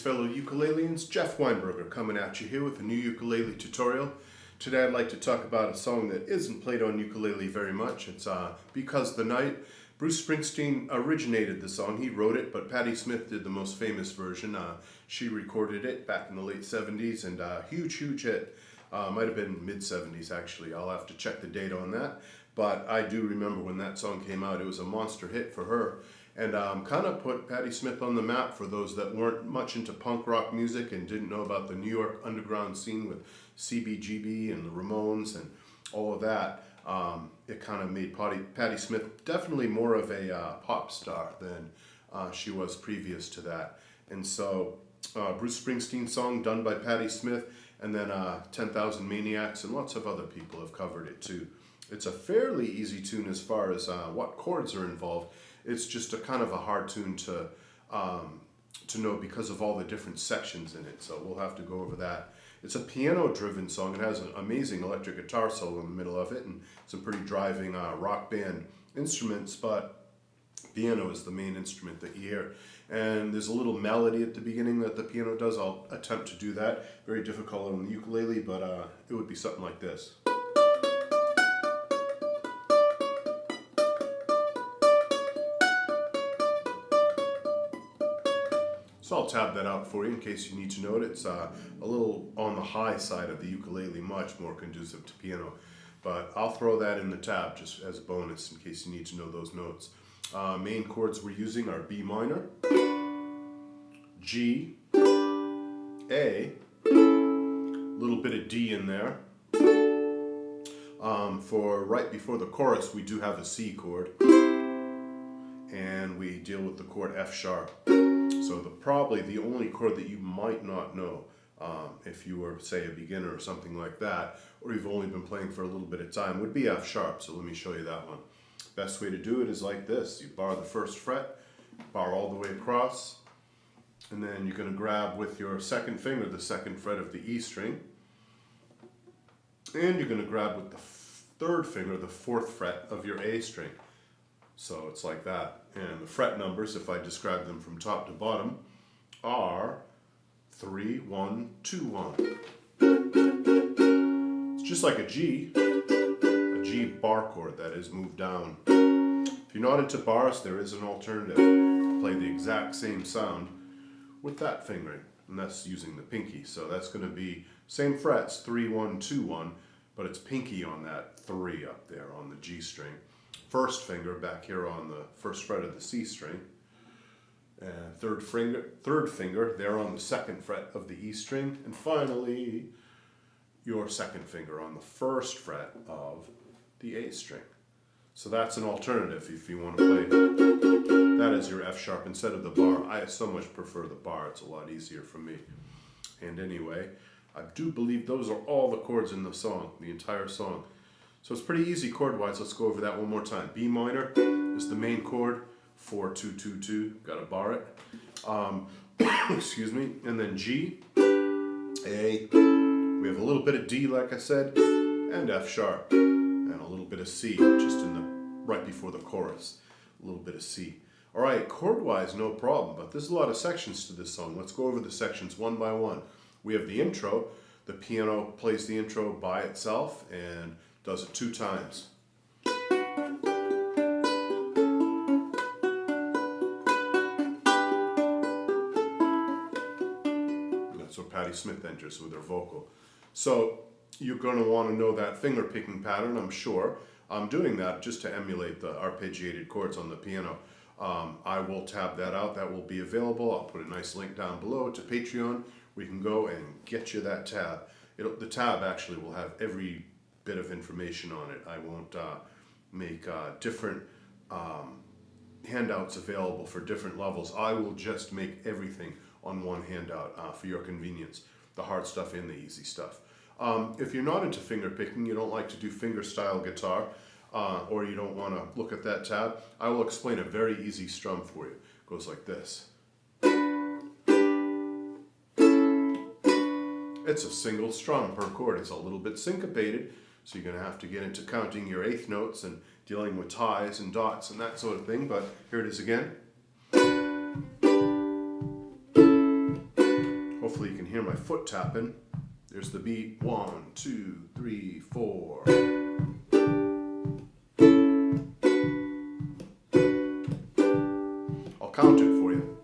Greetings fellow ukuleleans, Jeff Weinberger coming at you here with a new ukulele tutorial. Today I'd like to talk about a song that isn't played on ukulele very much. It's Because the Night. Bruce Springsteen originated the song, he wrote it, but Patti Smith did the most famous version. She recorded it back in the late 70s and huge hit. Might have been mid-70s actually, I'll have to check the date on that. But I do remember when that song came out, it was a monster hit for her. And kind of put Patti Smith on the map for those that weren't much into punk rock music and didn't know about the New York underground scene with CBGB and the Ramones and all of that. It kind of made Patti Smith definitely more of a pop star than she was previous to that. And so Bruce Springsteen song done by Patti Smith, and then 10,000 Maniacs and lots of other people have covered it too. It's a fairly easy tune as far as what chords are involved. It's just a kind of a hard tune to know because of all the different sections in it. So we'll have to go over that. It's a piano-driven song. It has an amazing electric guitar solo in the middle of it and some pretty driving rock band instruments, but piano is the main instrument that you hear. And there's a little melody at the beginning that the piano does. I'll attempt to do that. Very difficult on the ukulele, but it would be something like this. So I'll tab that out for you in case you need to know it. It's a little on the high side of the ukulele, much more conducive to piano. But I'll throw that in the tab just as a bonus in case you need to know those notes. Main chords we're using are B minor, G, A, little bit of D in there. For right before the chorus, we do have a C chord. And we deal with the chord F sharp. So probably the only chord that you might not know if you were, say, a beginner or something like that, or you've only been playing for a little bit of time, would be F sharp. So let me show you that one. Best way to do it is like this. You bar the first fret, bar all the way across, and then you're going to grab with your second finger the second fret of the E string, and you're going to grab with the third finger the fourth fret of your A string. So it's like that. And the fret numbers, if I describe them from top to bottom, are 3, 1, 2, 1. It's just like a G bar chord that is moved down. If you're not into bars, there is an alternative. Play the exact same sound with that fingering, and that's using the pinky. So that's going to be same frets, 3, 1, 2, 1, but it's pinky on that 3 up there on the G string. First finger back here on the first fret of the C string, and third finger there on the second fret of the E string, and finally your second finger on the first fret of the A string. So that's an alternative if you want to play that as your F sharp instead of the bar. I so much prefer the bar, it's a lot easier for me. And anyway, I do believe those are all the chords in the song, the entire song. So it's pretty easy chord-wise. Let's go over that one more time. B minor is the main chord, 4, 2, 2, 2. Got to bar it. Excuse me. And then G, A. We have a little bit of D, like I said, and F sharp, and a little bit of C, just in the right before the chorus. A little bit of C. All right, chord-wise, no problem. But there's a lot of sections to this song. Let's go over the sections one by one. We have the intro. The piano plays the intro by itself and does it 2 times. And that's where Patti Smith enters with her vocal. So you're going to want to know that finger picking pattern, I'm sure. I'm doing that just to emulate the arpeggiated chords on the piano. I will tab that out. That will be available. I'll put a nice link down below to Patreon where you can go and get you that tab. The tab actually will have every bit of information on it. I won't make different handouts available for different levels. I will just make everything on one handout for your convenience, the hard stuff and the easy stuff. If you're not into finger picking, you don't like to do finger style guitar, or you don't want to look at that tab, I will explain a very easy strum for you. It goes like this. It's a single strum per chord. It's a little bit syncopated, so you're going to have to get into counting your eighth notes and dealing with ties and dots and that sort of thing, but here it is again. hear my foot tapping. There's the beat. 1, 2, 3, 4. I'll count it for you.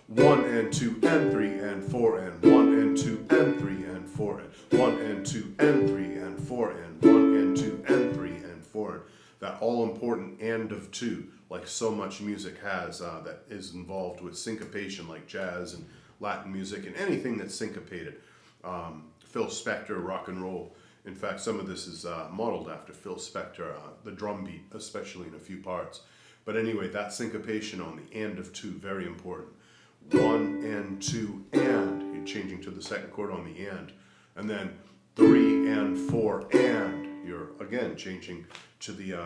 1 and 2 and 3 and 4 and 1 and 2 and 3 and 4 and 1 and 2 and 3 and 4 and 1 and 2 and 3 and 4. That all-important and of 2, like so much music has, that is involved with syncopation, like jazz and Latin music and anything that's syncopated. Phil Spector, rock and roll. In fact, some of this is modeled after Phil Spector, the drum beat, especially in a few parts. But anyway, that syncopation on the and of 2, very important. 1 and 2 and, you're changing to the second chord on the and then 3 and 4 and, you're again changing to the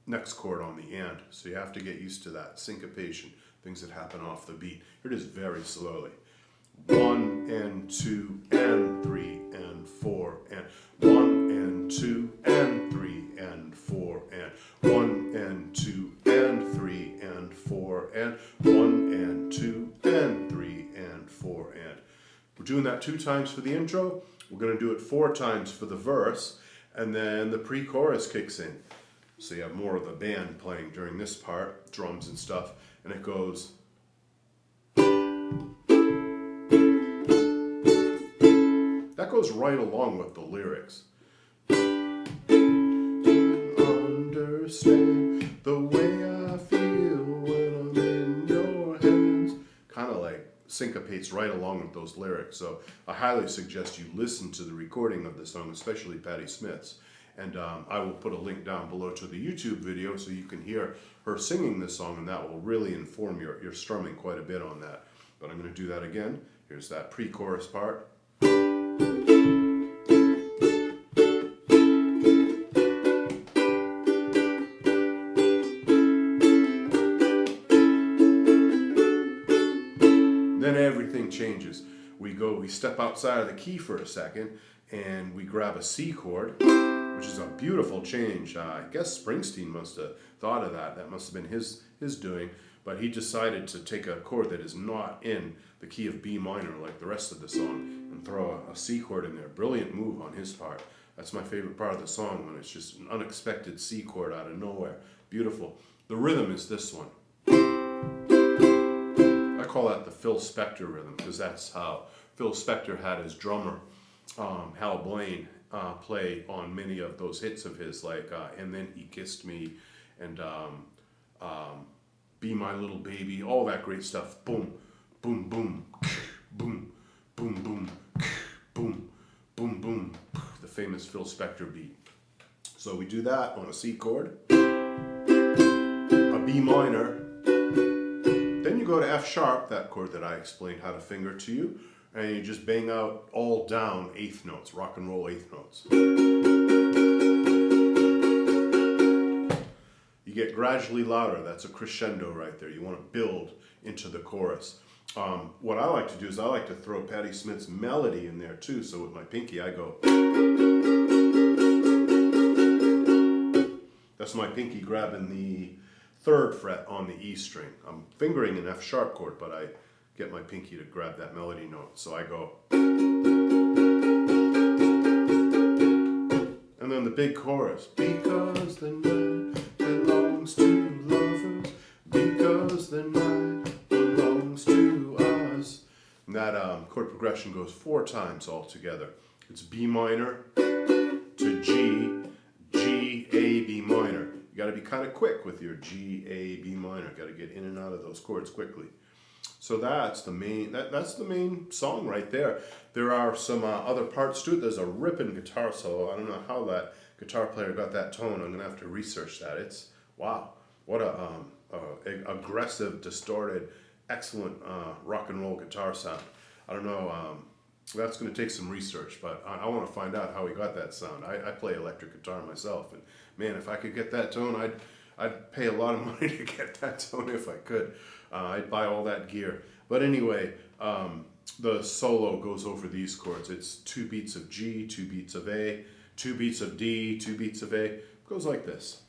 next chord on the and. So you have to get used to that syncopation, things that happen off the beat. Here it is very slowly. 1 and 2 and 3 and 4 and 1 and 2 and 3 and 4 and 1 and 2 and 3 and 4 and 1 and 2 and 3 and 4 and. We're doing that 2 times for the intro. We're going to do it 4 times for the verse, and then the pre-chorus kicks in. So you have more of the band playing during this part, drums and stuff, and it goes. That goes right along with the lyrics. Understand the way I feel when I'm in your hands. Kind of like syncopates right along with those lyrics. So I highly suggest you listen to the recording of the song, especially Patti Smith's. And I will put a link down below to the YouTube video so you can hear her singing this song, and that will really inform your strumming quite a bit on that. But I'm going to do that again. Here's that pre-chorus part. Then everything changes. We step outside of the key for a second, and we grab a C chord, which is a beautiful change. I guess Springsteen must have thought of that. That must have been his doing. But he decided to take a chord that is not in the key of B minor like the rest of the song and throw a C chord in there. Brilliant move on his part. That's my favorite part of the song, when it's just an unexpected C chord out of nowhere. Beautiful. The rhythm is this one. I call that the Phil Spector rhythm, because that's how Phil Spector had his drummer, Hal Blaine, play on many of those hits of his, like And Then He Kissed Me and Be My Little Baby, all that great stuff. Boom, boom, boom, boom, boom, boom, boom, boom, boom. The famous Phil Spector beat. So we do that on a C chord, a B minor, then you go to F sharp, that chord that I explained how to finger to you, and you just bang out all down eighth notes, rock and roll eighth notes. You get gradually louder. That's a crescendo right there. You want to build into the chorus. What I like to do is I like to throw Patti Smith's melody in there too. So with my pinky I go. That's my pinky grabbing the 3rd fret on the E string. I'm fingering an F sharp chord, but I get my pinky to grab that melody note. So I go. And then the big chorus. Because the night belongs to lovers, because the night belongs to us. And that chord progression goes 4 times all together. It's B minor to G, G, A, B minor. You got to be kind of quick with your G, A, B minor. Got to get in and out of those chords quickly. So that's the main. That's the main song right there. There are some other parts to it. There's a ripping guitar solo. I don't know how that guitar player got that tone. I'm gonna have to research that. It's wow, what a aggressive, distorted, excellent rock and roll guitar sound. I don't know. That's going to take some research, but I want to find out how he got that sound. I play electric guitar myself, and man, if I could get that tone, I'd pay a lot of money to get that tone if I could. I'd buy all that gear. But anyway, the solo goes over these chords. It's 2 beats of G, 2 beats of A, 2 beats of D, 2 beats of A. It goes like this.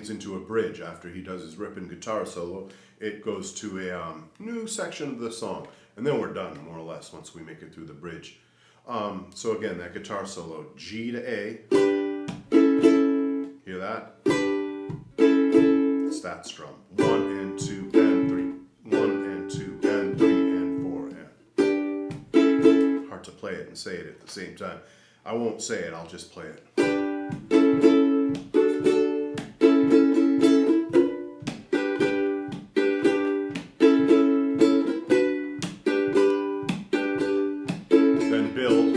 leads into a bridge after he does his ripping guitar solo. It goes to a new section of the song, and then we're done more or less once we make it through the bridge. So again, that guitar solo, G to A. Hear that? It's that strum. 1 and 2 and 3. 1 and 2 and 3 and 4 and. Hard to play it and say it at the same time. I won't say it, I'll just play it. Then build.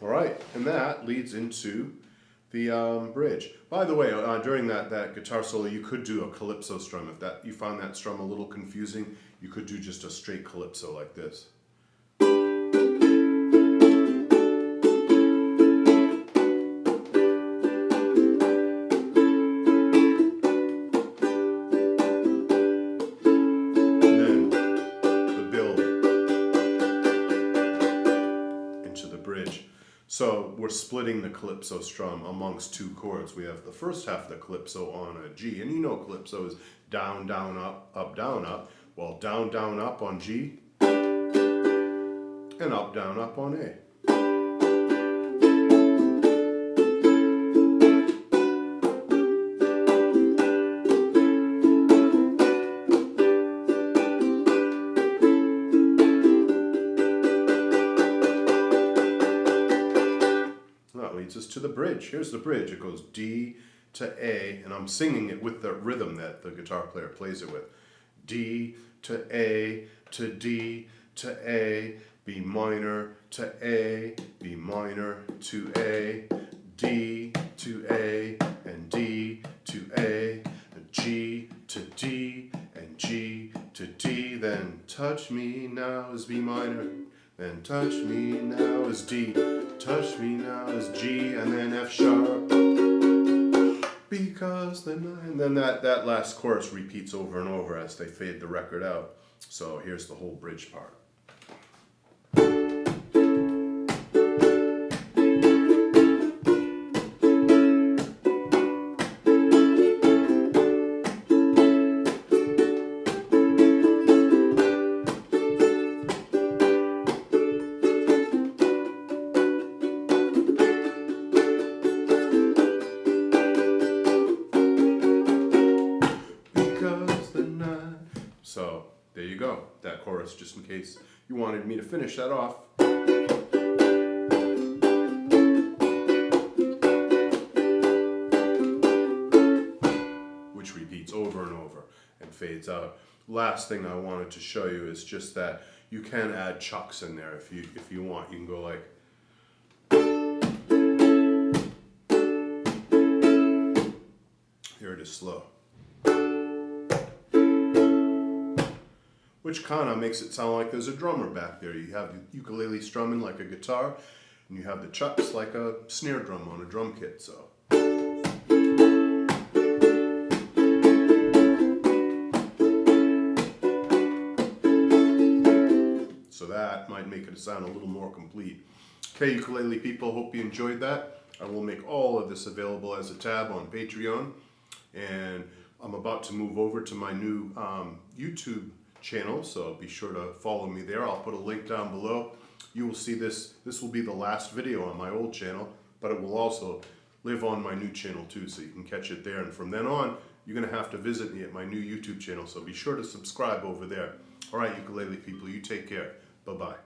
All right, and that leads into the bridge. By the way, during that guitar solo, you could do a calypso strum. If you found that strum a little confusing, you could do just a straight calypso like this. So we're splitting the calypso strum amongst two chords. We have the first half of the calypso on a G, and you know calypso is down, down, up, down, up. Well, down, down, up on G, and up, down, up on A. Leads us to the bridge. Here's the bridge. It goes D to A, and I'm singing it with the rhythm that the guitar player plays it with. D to A to D to A, B minor to A, B minor to A, D to A, and D to A, G to D, and G to D, then touch me now is B minor, then touch me now is D, touch me now is G, and then F sharp, because the nine. Then that last chorus repeats over and over as they fade the record out. So here's the whole bridge part. So there you go, that chorus, just in case you wanted me to finish that off. Which repeats over and over and fades out. Last thing I wanted to show you is just that you can add chucks in there if you want. You can go like, here it is slow. Which kind of makes it sound like there's a drummer back there. You have the ukulele strumming like a guitar, and you have the chucks like a snare drum on a drum kit. So that might make it sound a little more complete. Okay, ukulele people, hope you enjoyed that. I will make all of this available as a tab on Patreon, and I'm about to move over to my new YouTube channel, so be sure to follow me there. I'll put a link down below. You will see this will be the last video on my old channel, but it will also live on my new channel too, so you can catch it there. And from then on, you're going to have to visit me at my new YouTube channel, so be sure to subscribe over there. All right, ukulele people, you take care. Bye-bye.